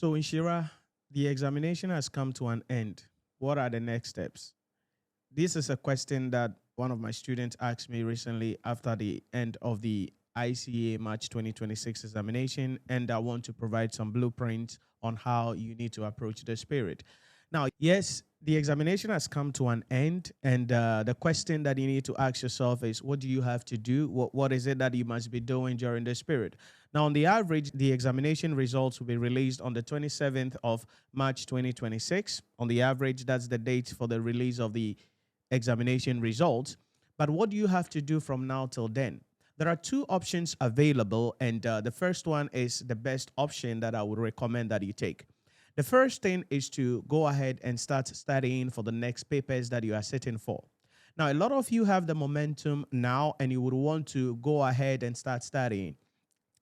So, Nhyira, the examination has come to an end. What are the next steps? This is a question that one of my students asked me recently after the end of the ICAG March 2026 examination, and I want to provide some blueprints on how you need to approach the spirit. Now, yes, the examination has come to an end, and the question that you need to ask yourself is, what do you have to do? What is it that you must be doing during the spirit? Now, on the average, the examination results will be released on the 27th of March 2026. On the average, that's the date for the release of the examination results. But what do you have to do from now till then? There are two options available, and the first one is the best option that I would recommend that you take. The first thing is to go ahead and start studying for the next papers that you are sitting for. Now, a lot of you have the momentum now, and you would want to go ahead and start studying.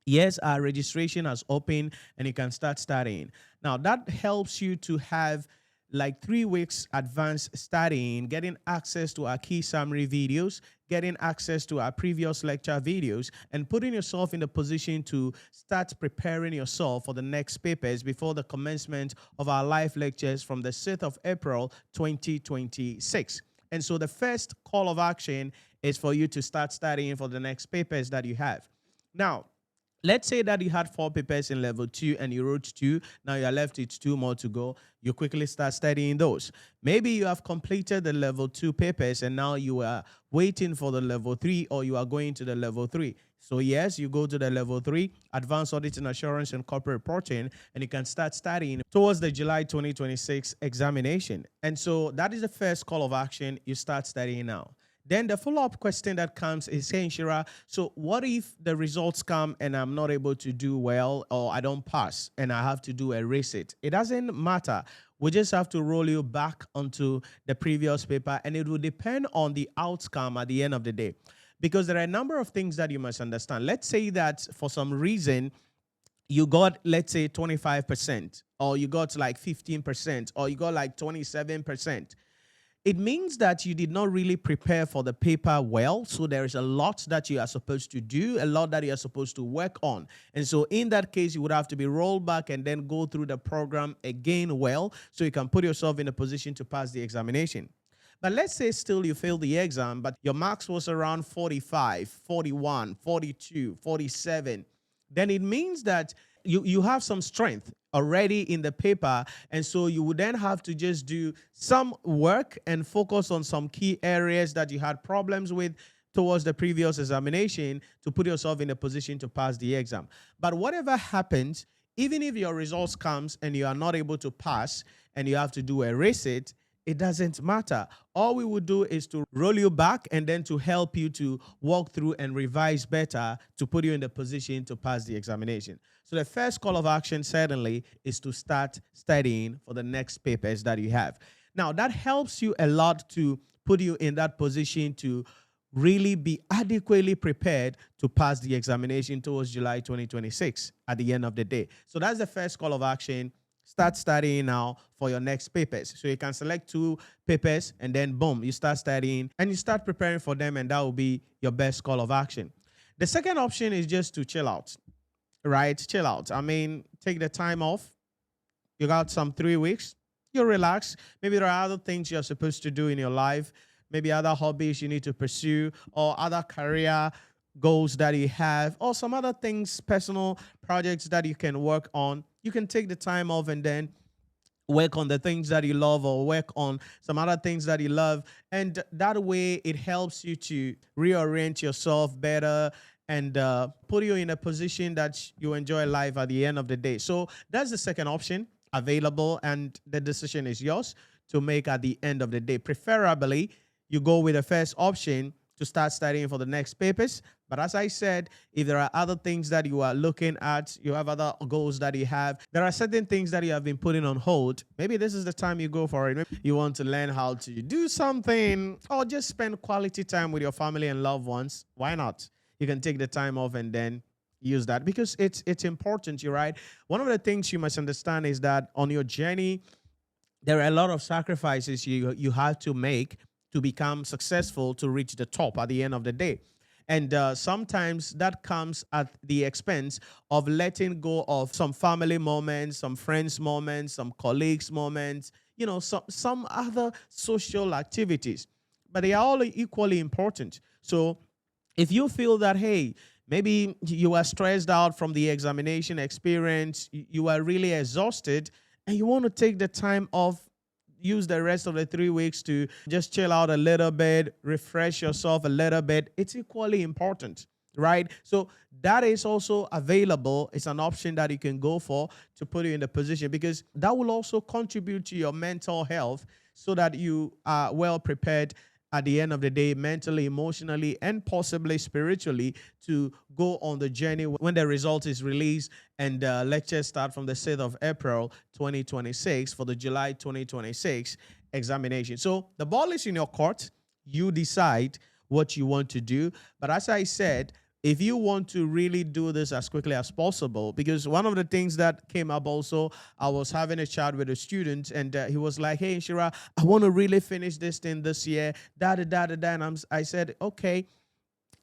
Yes, our registration has opened and you can start studying. Now, that helps you to have like 3 weeks advanced studying, getting access to our key summary videos, getting access to our previous lecture videos, and putting yourself in the position to start preparing yourself for the next papers before the commencement of our live lectures from the 6th of April 2026. And so the first call of action is for you to start studying for the next papers that you have. Now, let's say that you had 4 papers in level 2 and you wrote 2. Now you're left with 2 more to go. You quickly start studying those. Maybe you have completed the level 2 papers and now you are waiting for the level 3, or you are going to the level 3. So yes, you go to the level 3, Advanced Audit and Assurance and Corporate Reporting, and you can start studying towards the July 2026 examination. And so that is the first call of action. You start studying now. Then the follow-up question that comes is, hey, Nhyira, so what if the results come and I'm not able to do well, or I don't pass and I have to do a resit? It doesn't matter. We just have to roll you back onto the previous paper, and it will depend on the outcome at the end of the day. Because there are a number of things that you must understand. Let's say that for some reason you got, let's say, 25%, or you got like 15%, or you got like 27%. It means that you did not really prepare for the paper well. So there is a lot that you are supposed to do, a lot that you are supposed to work on. And so in that case, you would have to be rolled back and then go through the program again well, so you can put yourself in a position to pass the examination. But let's say still you failed the exam, but your marks was around 45, 41, 42, 47. Then it means that you have some strength already in the paper, and so you would then have to just do some work and focus on some key areas that you had problems with towards the previous examination to put yourself in a position to pass the exam. But whatever happens, even if your results comes and you are not able to pass and you have to do a resit, it doesn't matter. All we would do is to roll you back and then to help you to walk through and revise better to put you in the position to pass the examination. So the first call of action certainly is to start studying for the next papers that you have. Now, that helps you a lot to put you in that position to really be adequately prepared to pass the examination towards July 2026 at the end of the day. So that's the first call of action. Start studying now for your next papers. So you can select 2 papers and then boom, you start studying and you start preparing for them, and that will be your best call of action. The second option is just to chill out, right? Chill out. I mean, take the time off. You got some 3 weeks. You relax. Maybe there are other things you're supposed to do in your life. Maybe other hobbies you need to pursue, or other career goals that you have, or some other things, personal projects that you can work on. You can take the time off and then work on the things that you love, or work on some other things that you love. And that way it helps you to reorient yourself better and put you in a position that you enjoy life at the end of the day. So that's the second option available, and the decision is yours to make at the end of the day. Preferably, you go with the first option to start studying for the next papers. But as I said, if there are other things that you are looking at, you have other goals that you have, there are certain things that you have been putting on hold, maybe this is the time you go for it. Maybe you want to learn how to do something, or just spend quality time with your family and loved ones. Why not? You can take the time off and then use that, because it's important, you're right. One of the things you must understand is that on your journey, there are a lot of sacrifices you have to make to become successful, to reach the top at the end of the day. And sometimes that comes at the expense of letting go of some family moments, some friends moments, some colleagues moments, some other social activities. But they are all equally important. So if you feel that, hey, maybe you are stressed out from the examination experience, you are really exhausted, and you want to take the time off, use the rest of the 3 weeks to just chill out a little bit, refresh yourself a little bit, it's equally important, right? So that is also available. It's an option that you can go for to put you in the position, because that will also contribute to your mental health so that you are well prepared at the end of the day, mentally, emotionally, and possibly spiritually, to go on the journey when the result is released and lectures start from the 6th of April 2026 for the July 2026 examination. So the ball is in your court. You decide what you want to do. But as I said, if you want to really do this as quickly as possible, because one of the things that came up also, I was having a chat with a student, and he was like, hey, Nhyira, I want to really finish this thing this year, and I said, okay,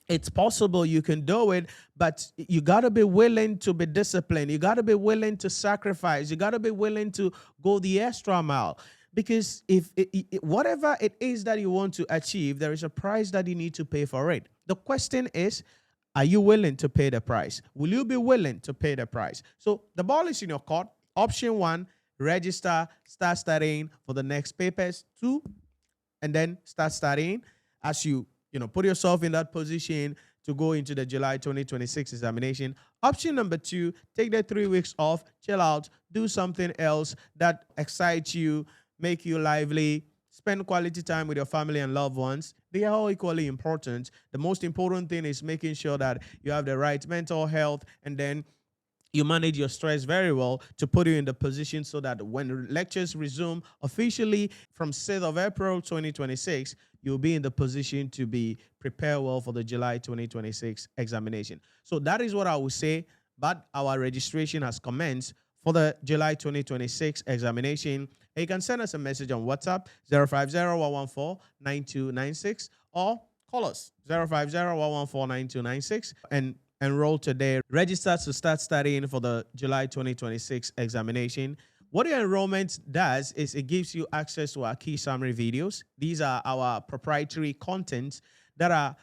it's possible you can do it, but you got to be willing to be disciplined. You got to be willing to sacrifice. You got to be willing to go the extra mile. Because if whatever it is that you want to achieve, there is a price that you need to pay for it. The question is, are you willing to pay the price? Will you be willing to pay the price? So the ball is in your court. Option 1, register, start studying for the next papers. 2, and then start studying as you put yourself in that position to go into the July 2026 examination. Option number 2, take the 3 weeks off, chill out, do something else that excites you, make you lively, spend quality time with your family and loved ones. They are all equally important. The most important thing is making sure that you have the right mental health, and then you manage your stress very well to put you in the position so that when lectures resume officially from 6th of April 2026, you'll be in the position to be prepared well for the July 2026 examination. So that is what I would say. But our registration has commenced for the July 2026 examination. And you can send us a message on WhatsApp 050-114-9296 or call us 050-114-9296 and enroll today. Register to start studying for the July 2026 examination. What your enrollment does is it gives you access to our key summary videos. These are our proprietary contents that are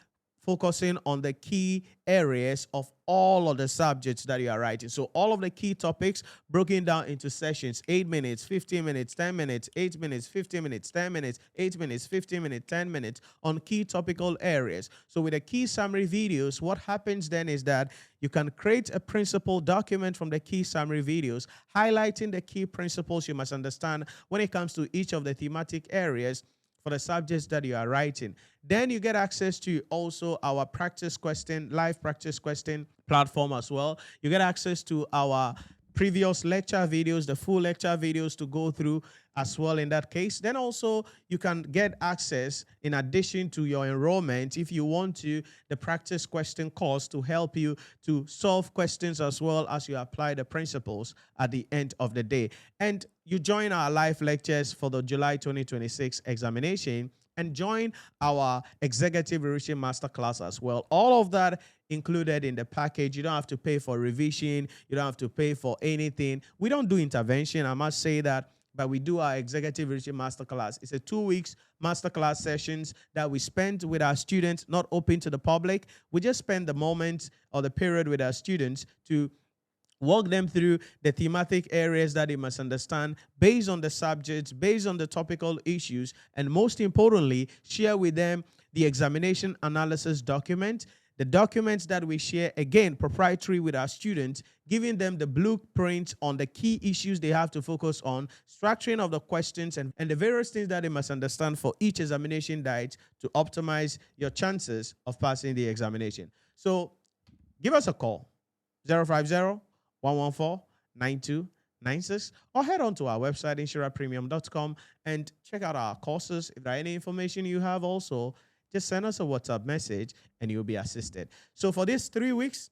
focusing on the key areas of all of the subjects that you are writing. So all of the key topics broken down into sessions: 8 minutes, 15 minutes, 10 minutes, 8 minutes, 15 minutes, 10 minutes, 8 minutes, 15 minutes, 10 minutes on key topical areas. So with the key summary videos, what happens then is that you can create a principle document from the key summary videos, highlighting the key principles you must understand when it comes to each of the thematic areas for the subjects that you are writing. Then you get access to also our live practice question platform as well. You get access to our previous lecture videos, the full lecture videos to go through as well in that case. Then also you can get access, in addition to your enrollment, if you want to, the practice question course to help you to solve questions as well as you apply the principles at the end of the day. And you join our live lectures for the July 2026 examination and join our executive revision masterclass as well. All of that included in the package. You don't have to pay for revision. You don't have to pay for anything. We don't do intervention, I must say that, but we do our executive revision masterclass. It's a 2 weeks masterclass sessions that we spend with our students, not open to the public. We just spend the moment or the period with our students to walk them through the thematic areas that they must understand based on the subjects, based on the topical issues, and most importantly, share with them the examination analysis document, the documents that we share, again, proprietary with our students, giving them the blueprint on the key issues they have to focus on, structuring of the questions, and the various things that they must understand for each examination diet to optimize your chances of passing the examination. So give us a call, 050-114-9296, or head on to our website, NhyiraPremium.com, and check out our courses. If there are any information you have also, just send us a WhatsApp message and you'll be assisted. So for these 3 weeks,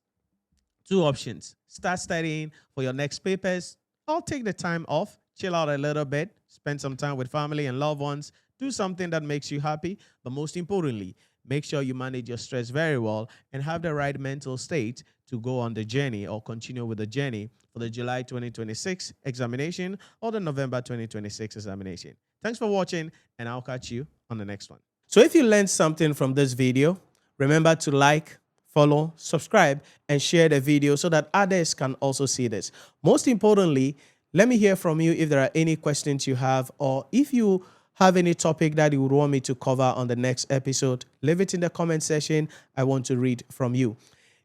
2 options. Start studying for your next papers, or take the time off, chill out a little bit, spend some time with family and loved ones, do something that makes you happy, but most importantly, Make sure you manage your stress very well and have the right mental state to go on the journey or continue with the journey for the July 2026 examination or the November 2026 examination. Thanks for watching, and I'll catch you on the next one. So if you learned something from this video, remember to like, follow, subscribe, and share the video so that others can also see this. Most importantly, let me hear from you if there are any questions you have, or if you have any topic that you would want me to cover on the next episode, leave it in the comment section. I want to read from you.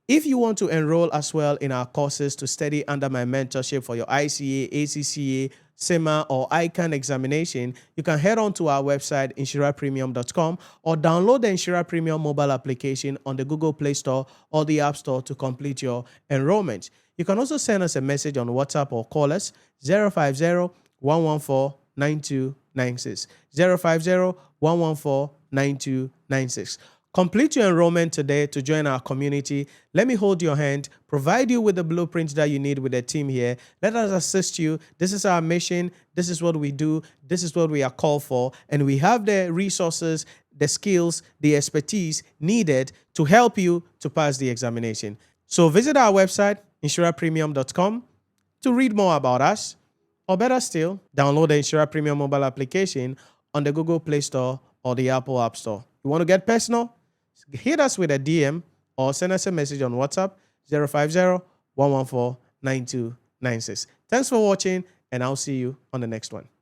If you want to enroll as well in our courses to study under my mentorship for your ICA, ACCA, CIMA, or ICAG examination, you can head on to our website, NhyiraPremium.com, or download the Nhyira Premium mobile application on the Google Play Store or the App Store to complete your enrollment. You can also send us a message on WhatsApp or call us 050-114-9296. 050-114-9296. Complete your enrollment today to join our community. Let me hold your hand, provide you with the blueprint that you need with the team here. Let us assist you. This is our mission. This is what we do. This is what we are called for. And we have the resources, the skills, the expertise needed to help you to pass the examination. So visit our website, NhyiraPremium.com, to read more about us. Or better still, download the Nhyira Premium mobile application on the Google Play Store or the Apple App Store. You want to get personal? Hit us with a DM or send us a message on WhatsApp 050-114-9296. Thanks for watching, and I'll see you on the next one.